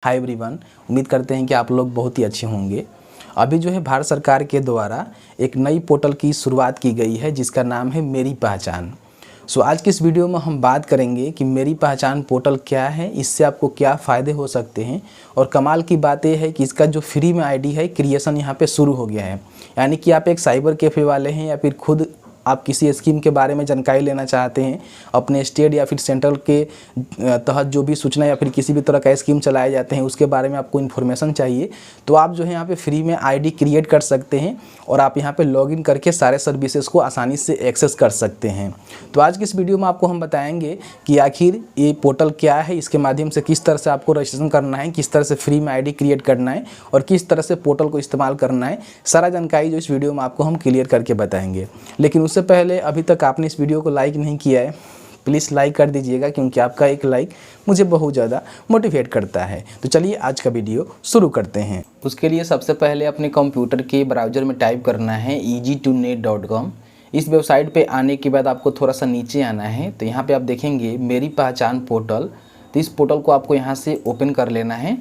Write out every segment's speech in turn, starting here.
Hi everyone, उम्मीद करते हैं कि आप लोग बहुत ही अच्छे होंगे। अभी जो है भारत सरकार के द्वारा एक नई पोर्टल की शुरुआत की गई है जिसका नाम है मेरी पहचान। आज की इस वीडियो में हम बात करेंगे कि मेरी पहचान पोर्टल क्या है, इससे आपको क्या फ़ायदे हो सकते हैं। और कमाल की बात यह है कि इसका जो फ्री में आईडी है क्रिएशन यहाँ पे शुरू हो गया है। यानी कि आप एक साइबर कैफ़े वाले हैं या फिर खुद आप किसी स्कीम के बारे में जानकारी लेना चाहते हैं, अपने स्टेट या फिर सेंट्रल के तहत जो भी सूचना या फिर किसी भी तरह का स्कीम चलाए जाते हैं उसके बारे में आपको इन्फॉर्मेशन चाहिए, तो आप जो है यहाँ पे फ्री में आईडी क्रिएट कर सकते हैं और आप यहाँ पे लॉगिन करके सारे सर्विसेज को आसानी से एक्सेस कर सकते हैं। तो आज की इस वीडियो में आपको हम बताएंगे कि आखिर ये पोर्टल क्या है, इसके माध्यम से किस तरह से आपको रजिस्ट्रेशन करना है, किस तरह से फ्री में आईडी क्रिएट करना है और किस तरह से पोर्टल को इस्तेमाल करना है। सारा जानकारी जो इस वीडियो में आपको हम क्लियर करके बताएंगे। लेकिन उससे पहले अभी तक आपने इस वीडियो को लाइक नहीं किया है, प्लीज़ लाइक कर दीजिएगा, क्योंकि आपका एक लाइक मुझे बहुत ज़्यादा मोटिवेट करता है। तो चलिए आज का वीडियो शुरू करते हैं। उसके लिए सबसे पहले अपने कंप्यूटर के ब्राउज़र में टाइप करना है easy2net.com। इस वेबसाइट पे आने के बाद आपको थोड़ा सा नीचे आना है, तो यहाँ पे आप देखेंगे मेरी पहचान पोर्टल। तो इस पोर्टल को आपको यहाँ से ओपन कर लेना है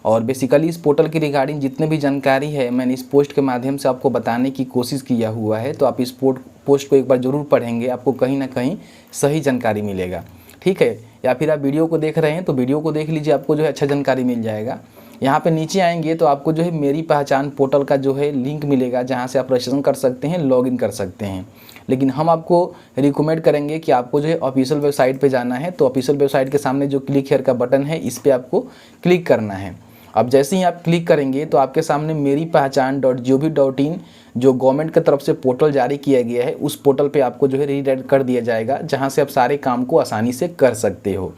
और बेसिकली इस पोर्टल की रिगार्डिंग जितने भी जानकारी है मैंने इस पोस्ट के माध्यम से आपको बताने की कोशिश किया हुआ है। तो आप इस पोस्ट को एक बार ज़रूर पढ़ेंगे, आपको कहीं ना कहीं सही जानकारी मिलेगा, ठीक है। या फिर आप वीडियो को देख रहे हैं तो वीडियो को देख लीजिए, आपको जो है अच्छा जानकारी मिल जाएगा। यहाँ पे नीचे आएंगे तो आपको जो है मेरी पहचान पोर्टल का जो है लिंक मिलेगा, जहाँ से आप रजिस्ट्रेशन कर सकते हैं, लॉगिन कर सकते हैं। लेकिन हम आपको रिकमेंड करेंगे कि आपको जो है ऑफिशियल वेबसाइट पे जाना है। तो ऑफिशियल वेबसाइट के सामने जो क्लिक हियर का बटन है इस पर आपको क्लिक करना है। अब जैसे ही आप क्लिक करेंगे तो आपके सामने मेरी पहचान.gov.in जो गवर्नमेंट की तरफ से पोर्टल जारी किया गया है उस पोर्टल पे आपको जो है रीडायरेक्ट कर दिया जाएगा, जहां से आप सारे काम को आसानी से कर सकते हो।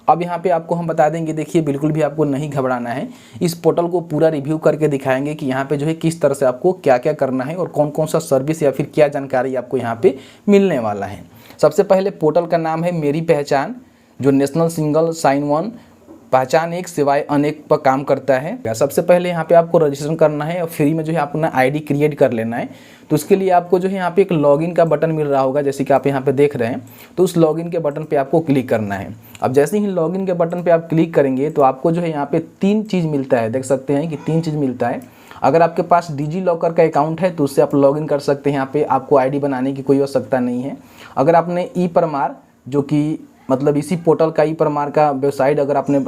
अब यहाँ पे आपको हम बता देंगे, देखिए बिल्कुल भी आपको नहीं घबराना है। इस पोर्टल को पूरा रिव्यू करके दिखाएंगे कि यहाँ पे जो है किस तरह से आपको क्या क्या करना है और कौन कौन सा सर्विस या फिर क्या जानकारी आपको यहाँ पे मिलने वाला है। सबसे पहले पोर्टल का नाम है मेरी पहचान, जो नेशनल सिंगल साइन वन पहचान एक सेवाएं अनेक पर काम करता है। सबसे पहले यहाँ पे आपको रजिस्ट्रेशन करना है और फ्री में जो है अपना आईडी क्रिएट कर लेना है। तो उसके लिए आपको जो है यहाँ पे एक लॉगिन का बटन मिल रहा होगा, जैसे कि आप यहाँ पे देख रहे हैं। तो उस लॉगिन के बटन पे आपको क्लिक करना है। अब जैसे ही लॉगिन के बटन पे आप क्लिक करेंगे तो आपको जो है यहाँ पे 3 चीज़ मिलता है, देख सकते हैं कि 3 चीज़ मिलता है। अगर आपके पास डिजी लॉकर का अकाउंट है तो उससे आप लॉगिन कर सकते हैं, यहाँ पे आपको आईडी बनाने की कोई आवश्यकता नहीं है। अगर आपने ई परमार, जो कि मतलब इसी पोर्टल का ई परमार का वेबसाइट अगर आपने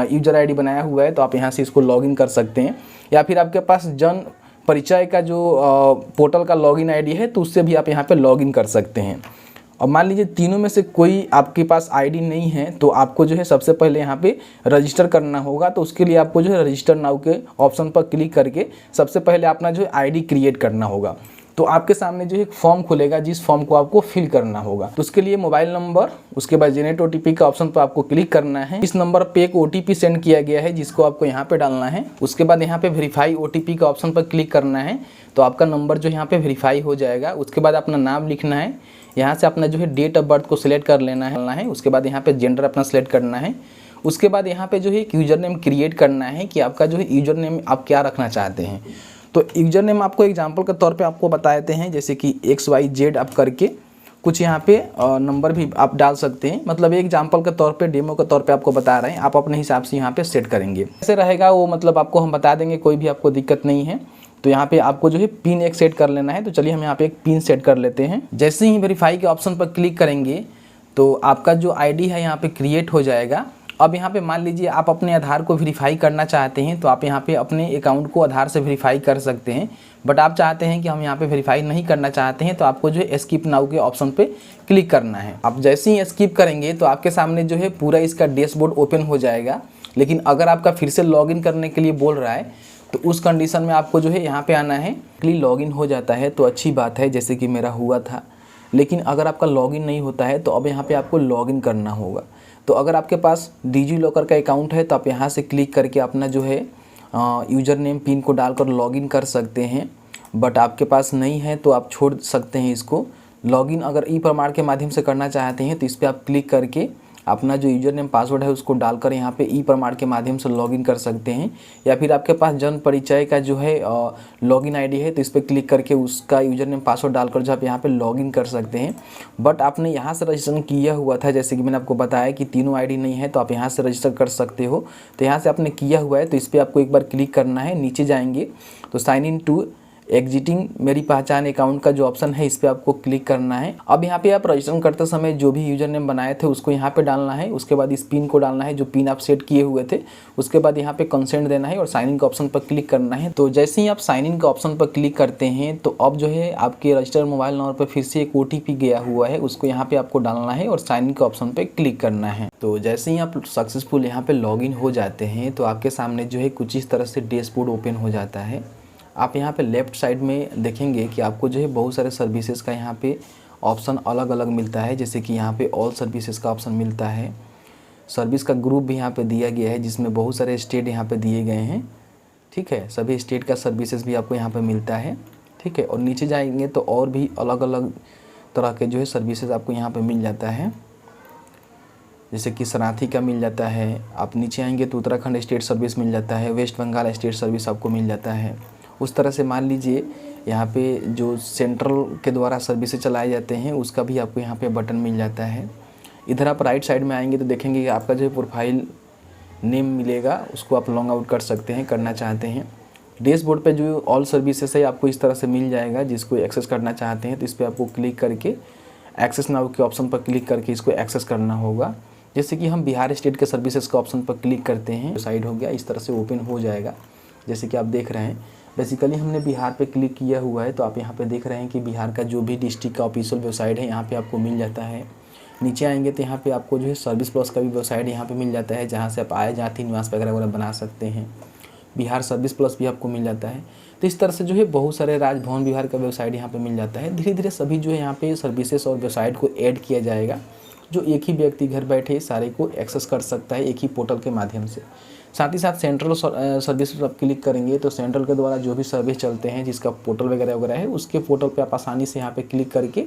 यूजर आईडी बनाया हुआ है तो आप यहाँ से इसको लॉगिन कर सकते हैं। या फिर आपके पास जन परिचय का जो पोर्टल का लॉगिन आईडी है तो उससे भी आप यहाँ पे लॉगिन कर सकते हैं। और मान लीजिए तीनों में से कोई आपके पास आईडी नहीं है तो आपको जो है सबसे पहले यहाँ पे रजिस्टर करना होगा। तो उसके लिए आपको जो है रजिस्टर नाउ के ऑप्शन पर क्लिक करके सबसे पहले अपना जो है आईडी क्रिएट करना होगा। तो आपके सामने जो एक फॉर्म खुलेगा जिस फॉर्म को आपको फिल करना होगा। तो उसके लिए मोबाइल नंबर, उसके बाद जनरेट ओटीपी का ऑप्शन पर आपको क्लिक करना है। इस नंबर पे एक ओटीपी सेंड किया गया है जिसको आपको यहाँ पे डालना है। उसके बाद यहाँ पे वेरीफाई ओटीपी का ऑप्शन पर क्लिक करना है, तो आपका नंबर जो यहाँ पे वेरीफाई हो जाएगा। उसके बाद अपना नाम लिखना है, यहाँ से अपना जो है डेट ऑफ बर्थ को सिलेक्ट कर लेना है। उसके बाद यहाँ पे जेंडर अपना सिलेक्ट करना है। उसके बाद यहाँ पे जो है एक यूजर नेम क्रिएट करना है कि आपका जो है यूजर नेम आप क्या रखना चाहते हैं। तो यूजर नेम आपको एग्जांपल के तौर पे आपको बता देते हैं, जैसे कि XYZ आप करके कुछ यहाँ पे नंबर भी आप डाल सकते हैं। मतलब एग्जांपल के तौर पे, डेमो के तौर पे आपको बता रहे हैं, आप अपने हिसाब से यहाँ पे सेट करेंगे। कैसे रहेगा वो मतलब आपको हम बता देंगे, कोई भी आपको दिक्कत नहीं है। तो यहाँ पे आपको जो है पिन एक सेट कर लेना है। तो चलिए हम यहाँ पे एक पिन सेट कर लेते हैं। जैसे ही वेरीफाई के ऑप्शन पर क्लिक करेंगे तो आपका जो आईडी है यहाँ पे क्रिएट हो जाएगा। अब यहाँ पे मान लीजिए आप अपने आधार को वेरीफाई करना चाहते हैं तो आप यहाँ पे अपने अकाउंट को आधार से वेरीफाई कर सकते हैं। बट आप चाहते हैं कि हम यहाँ पे वेरीफाई नहीं करना चाहते हैं तो आपको जो है स्किप नाउ के ऑप्शन पे क्लिक करना है। आप जैसे ही स्किप करेंगे तो आपके सामने जो है पूरा इसका डैशबोर्ड ओपन हो जाएगा। लेकिन अगर आपका फिर से लॉगिन करने के लिए बोल रहा है तो उस कंडीशन में आपको जो है यहाँ पे आना है। लॉगिन हो जाता है तो अच्छी बात है, जैसे कि मेरा हुआ था। लेकिन अगर आपका लॉगिन नहीं होता है तो अब यहाँ पे आपको लॉगिन करना होगा। तो अगर आपके पास डिजी लॉकर का अकाउंट है तो आप यहाँ से क्लिक करके अपना जो है यूज़र नेम पिन को डालकर लॉगिन कर सकते हैं। बट आपके पास नहीं है तो आप छोड़ सकते हैं इसको। लॉगिन अगर ई प्रमाण के माध्यम से करना चाहते हैं तो इस पर आप क्लिक करके अपना जो यूज़र नेम पासवर्ड है उसको डालकर यहाँ पे ई प्रमाण के माध्यम से लॉगिन कर सकते हैं, या फिर आपके पास जन्म परिचय का जो है लॉगिन आईडी है तो इस पर क्लिक करके उसका यूज़र नेम पासवर्ड डालकर जो आप यहाँ पे लॉगिन कर सकते हैं। बट आपने यहाँ से रजिस्ट्रेशन किया हुआ था, जैसे कि मैंने आपको बताया कि तीनों आईडी नहीं है तो आप यहाँ से रजिस्टर कर सकते हो। तो यहाँ से आपने किया हुआ है तो इस पर आपको एक बार क्लिक करना है। नीचे जाएंगे तो साइन इन टू एग्जिटिंग मेरी पहचान अकाउंट का जो ऑप्शन है इस पर आपको क्लिक करना है। अब यहाँ पे आप रजिस्ट्रेशन करते समय जो भी यूजर नेम बनाए थे उसको यहाँ पे डालना है। उसके बाद इस पिन को डालना है जो पिन आप सेट किए हुए थे। उसके बाद यहाँ पे कंसेंट देना है और साइन इन के ऑप्शन पर क्लिक करना है। तो जैसे ही आप साइन इन के ऑप्शन पर क्लिक करते हैं तो अब जो है आपके रजिस्टर्ड मोबाइल नंबर पर फिर से एक OTP गया हुआ है, उसको यहाँ पे आपको डालना है और साइन इन के ऑप्शन पर क्लिक करना है। तो जैसे ही आप सक्सेसफुल यहाँ पे लॉगिन हो जाते हैं तो आपके सामने जो है कुछ इस तरह से डैशबोर्ड ओपन हो जाता है। आप यहाँ पे लेफ़्ट साइड में देखेंगे कि आपको जो है बहुत सारे सर्विसेज का यहाँ पे ऑप्शन अलग अलग मिलता है। जैसे कि यहाँ पे ऑल सर्विसेज का ऑप्शन मिलता है, सर्विस का ग्रुप भी यहाँ पे दिया गया है जिसमें बहुत सारे स्टेट यहाँ पे दिए गए हैं। ठीक है, सभी स्टेट का सर्विसेज भी आपको यहाँ पे मिलता है। ठीक है, और नीचे जाएंगे तो और भी अलग अलग तरह के जो है सर्विसेज आपको यहाँ पर मिल जाता है, जैसे कि सराथी का मिल जाता है। आप नीचे आएंगे तो उत्तराखंड स्टेट सर्विस मिल जाता है, वेस्ट बंगाल स्टेट सर्विस आपको मिल जाता है। उस तरह से मान लीजिए यहाँ पे जो सेंट्रल के द्वारा सर्विसेज चलाए जाते हैं उसका भी आपको यहाँ पे बटन मिल जाता है। इधर आप राइट साइड में आएंगे तो देखेंगे कि आपका जो प्रोफाइल नेम मिलेगा, उसको आप लॉन्ग आउट कर सकते हैं, करना चाहते हैं। डैशबोर्ड पे जो ऑल सर्विसेज है आपको इस तरह से मिल जाएगा। जिसको एक्सेस करना चाहते हैं तो इस पर आपको क्लिक करके एक्सेस नाउ के ऑप्शन पर क्लिक करके इसको एक्सेस करना होगा। जैसे कि हम बिहार स्टेट के सर्विसेज के ऑप्शन पर क्लिक करते हैं, साइड हो गया, इस तरह से ओपन हो जाएगा। जैसे कि आप देख रहे हैं बेसिकली हमने बिहार पे क्लिक किया हुआ है तो आप यहाँ पे देख रहे हैं कि बिहार का जो भी डिस्ट्रिक्ट का ऑफिशियल वेबसाइट है यहाँ पे आपको मिल जाता है। नीचे आएंगे तो यहाँ पे आपको जो है सर्विस प्लस का भी वेबसाइट यहाँ पे मिल जाता है, जहाँ से आप आए जाति निवास वगैरह वगैरह बना सकते हैं। बिहार सर्विस प्लस भी आपको मिल जाता है। तो इस तरह से जो है बहुत सारे राजभवन बिहार का वेबसाइट यहाँ पर मिल जाता है। धीरे धीरे सभी जो है यहाँ पे सर्विसेज और वेबसाइट को ऐड किया जाएगा, जो एक ही व्यक्ति घर बैठे सारे को एक्सेस कर सकता है एक ही पोर्टल के माध्यम से। साथ ही साथ सेंट्रल सर्विस पर आप क्लिक करेंगे तो सेंट्रल के द्वारा जो भी सर्विस चलते हैं जिसका पोर्टल वगैरह वगैरह है उसके पोर्टल पे आप आसानी से यहाँ पे क्लिक करके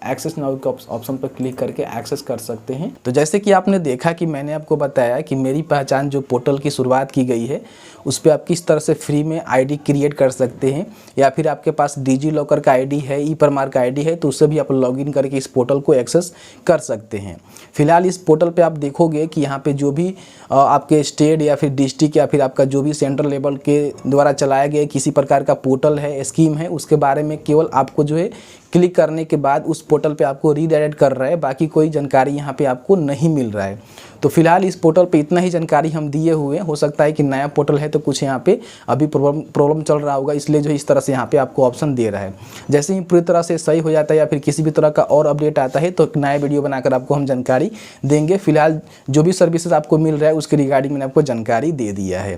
एक्सेस नाउ के ऑप्शन पर क्लिक करके एक्सेस कर सकते हैं। तो जैसे कि आपने देखा कि मैंने आपको बताया कि मेरी पहचान जो पोर्टल की शुरुआत की गई है उस पर आप किस तरह से फ्री में आईडी क्रिएट कर सकते हैं, या फिर आपके पास डिजी लॉकर का आईडी है, ई प्रमाण का आईडी है तो उससे भी आप लॉगिन करके इस पोर्टल को एक्सेस कर सकते हैं। फिलहाल इस पोर्टल पे आप देखोगे कि यहाँ पे जो भी आपके स्टेट या फिर डिस्ट्रिक्ट या फिर आपका जो भी सेंट्रल लेवल के द्वारा चलाया गया किसी प्रकार का पोर्टल है, स्कीम है, उसके बारे में केवल आपको जो है क्लिक करने के बाद उस पोर्टल पे आपको रीडायरेक्ट कर रहा है, बाकी कोई जानकारी यहाँ पे आपको नहीं मिल रहा है। तो फिलहाल इस पोर्टल पे इतना ही जानकारी हम दिए हुए हैं। हो सकता है कि नया पोर्टल है तो कुछ यहाँ पे अभी प्रॉब्लम चल रहा होगा, इसलिए जो इस तरह से यहाँ पे आपको ऑप्शन दे रहा है। जैसे ही पूरी तरह से सही हो जाता है या फिर किसी भी तरह का और अपडेट आता है तो एक नया वीडियो बनाकर आपको हम जानकारी देंगे। फिलहाल जो भी सर्विसेज आपको मिल रहा है उसके रिगार्डिंग मैंने आपको जानकारी दे दिया है।